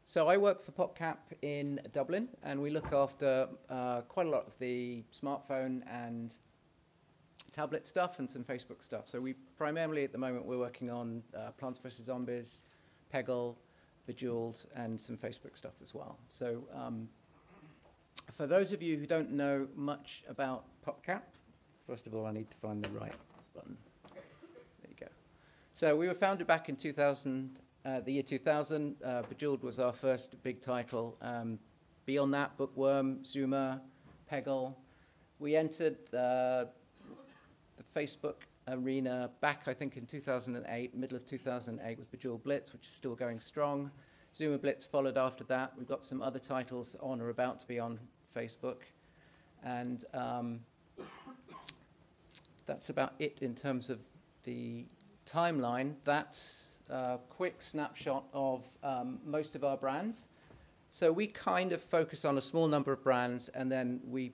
So I work for PopCap in Dublin, and we look after quite a lot of the smartphone and tablet stuff and some Facebook stuff. So we primarily, at the moment, we're working on Plants vs. Zombies, Peggle, Bejeweled, and some Facebook stuff as well. So for those of you who don't know much about PopCap, first of all, I need to find the right button. There you go. So we were founded back in the year 2000. Bejeweled was our first big title. Beyond that, Bookworm, Zuma, Peggle. We entered the Facebook arena back, I think, in 2008, middle of 2008, with Bejeweled Blitz, which is still going strong. Zuma Blitz followed after that. We've got some other titles on or about to be on Facebook. And that's about it in terms of the timeline. That's a quick snapshot of most of our brands. So we kind of focus on a small number of brands, and then we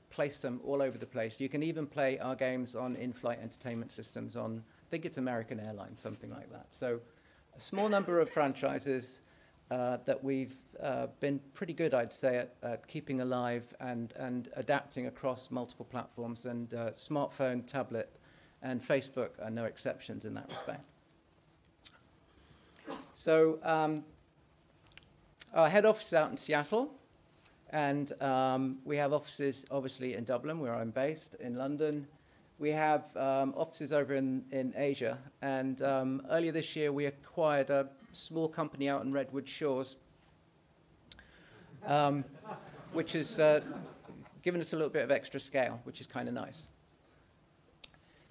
place them all over the place. You can even play our games on in-flight entertainment systems on, I think it's American Airlines, something like that. So a small number of franchises that we've been pretty good, I'd say, at keeping alive and adapting across multiple platforms. And smartphone, tablet, and Facebook are no exceptions in that respect. So our head office is out in Seattle. And we have offices, obviously, in Dublin, where I'm based, in London. We have offices over in Asia. And earlier this year, we acquired a small company out in Redwood Shores, which has given us a little bit of extra scale, which is kind of nice.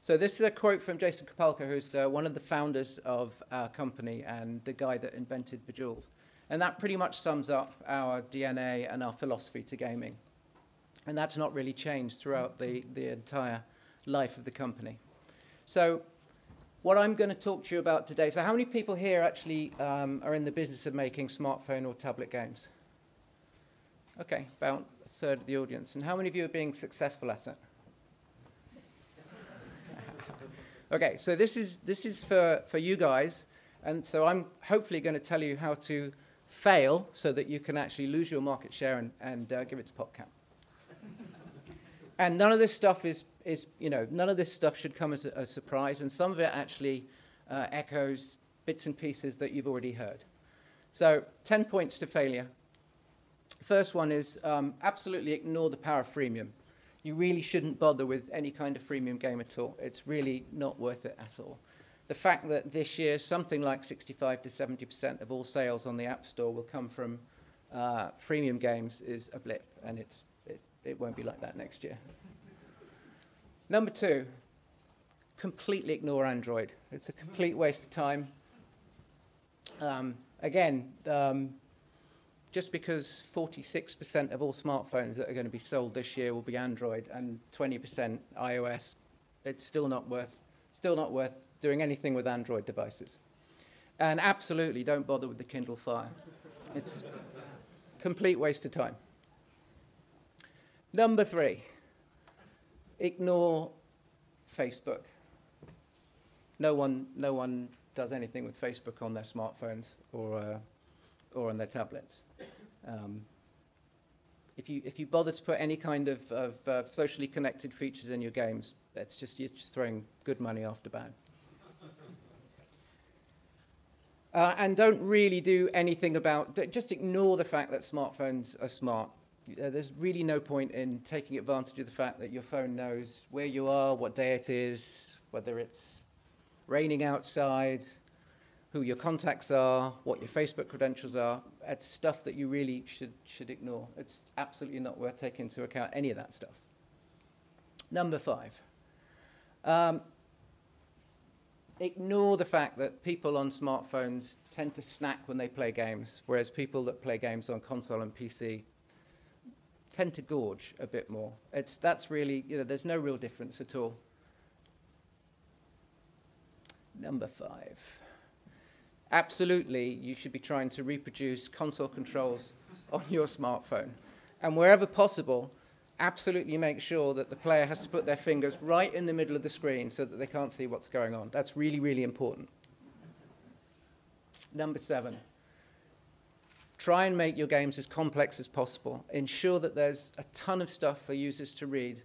So this is a quote from Jason Kopalka, who's one of the founders of our company and the guy that invented Bejeweled. And that pretty much sums up our DNA and our philosophy to gaming. And that's not really changed throughout the entire life of the company. So what I'm going to talk to you about today, so how many people here actually are in the business of making smartphone or tablet games? Okay, about a third of the audience. And how many of you are being successful at it? Okay, so this is for you guys. And so I'm hopefully going to tell you how to fail so that you can actually lose your market share and give it to PopCap. And none of this stuff none of this stuff should come as a surprise, and some of it actually echoes bits and pieces that you've already heard. So 10 points to failure. First one is absolutely ignore the power of freemium. You really shouldn't bother with any kind of freemium game at all. It's really not worth it at all. The fact that this year something like 65 to 70% of all sales on the App Store will come from freemium games is a blip, and it won't be like that next year. Number two, completely ignore Android. It's a complete waste of time. Again, just because 46% of all smartphones that are going to be sold this year will be Android and 20% iOS, it's still not worth doing anything with Android devices. And absolutely don't bother with the Kindle Fire. It's a complete waste of time. Number three, ignore Facebook. No one does anything with Facebook on their smartphones or on their tablets. If you bother to put any kind of socially connected features in your games, you're just throwing good money after bad. And don't really do anything about, just ignore the fact that smartphones are smart. There's really no point in taking advantage of the fact that your phone knows where you are, what day it is, whether it's raining outside, who your contacts are, what your Facebook credentials are. It's stuff that you really should ignore. It's absolutely not worth taking into account any of that stuff. Number five. Ignore the fact that people on smartphones tend to snack when they play games, whereas people that play games on console and PC tend to gorge a bit more. That's really, there's no real difference at all. Number five. Absolutely, you should be trying to reproduce console controls on your smartphone. And wherever possible, absolutely make sure that the player has to put their fingers right in the middle of the screen so that they can't see what's going on. That's really, really important. Number seven. Try and make your games as complex as possible. Ensure that there's a ton of stuff for users to read.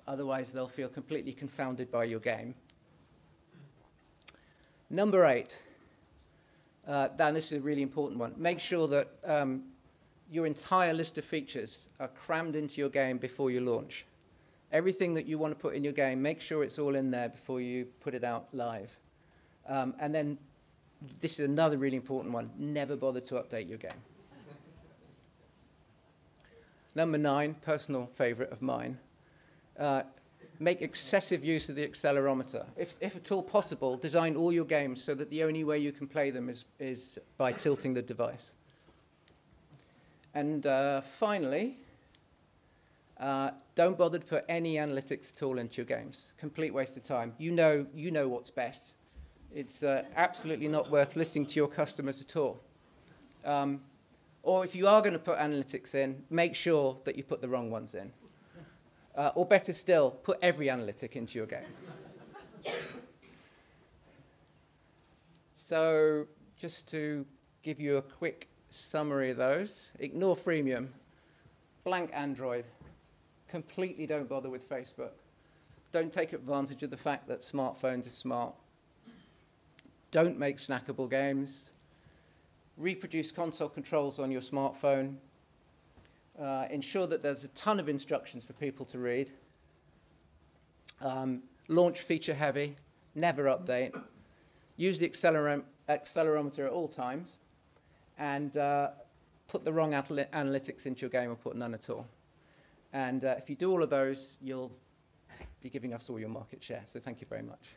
Otherwise, they'll feel completely confounded by your game. Number 8. Dan, this is a really important one. Make sure that your entire list of features are crammed into your game before you launch. Everything that you want to put in your game, make sure it's all in there before you put it out live. And then, this is another really important one. Never bother to update your game. Number 9, personal favorite of mine. Make excessive use of the accelerometer. If at all possible, design all your games so that the only way you can play them is by tilting the device. And finally, don't bother to put any analytics at all into your games. Complete waste of time. You know what's best. It's absolutely not worth listening to your customers at all. Or if you are going to put analytics in, make sure that you put the wrong ones in. Or better still, put every analytic into your game. So just to give you a quick summary of those, ignore freemium, blank Android, completely don't bother with Facebook, don't take advantage of the fact that smartphones are smart, don't make snackable games, reproduce console controls on your smartphone, ensure that there's a ton of instructions for people to read. Launch feature heavy, never update. Use the accelerometer at all times. And put the wrong analytics into your game or put none at all. And if you do all of those, you'll be giving us all your market share. So thank you very much.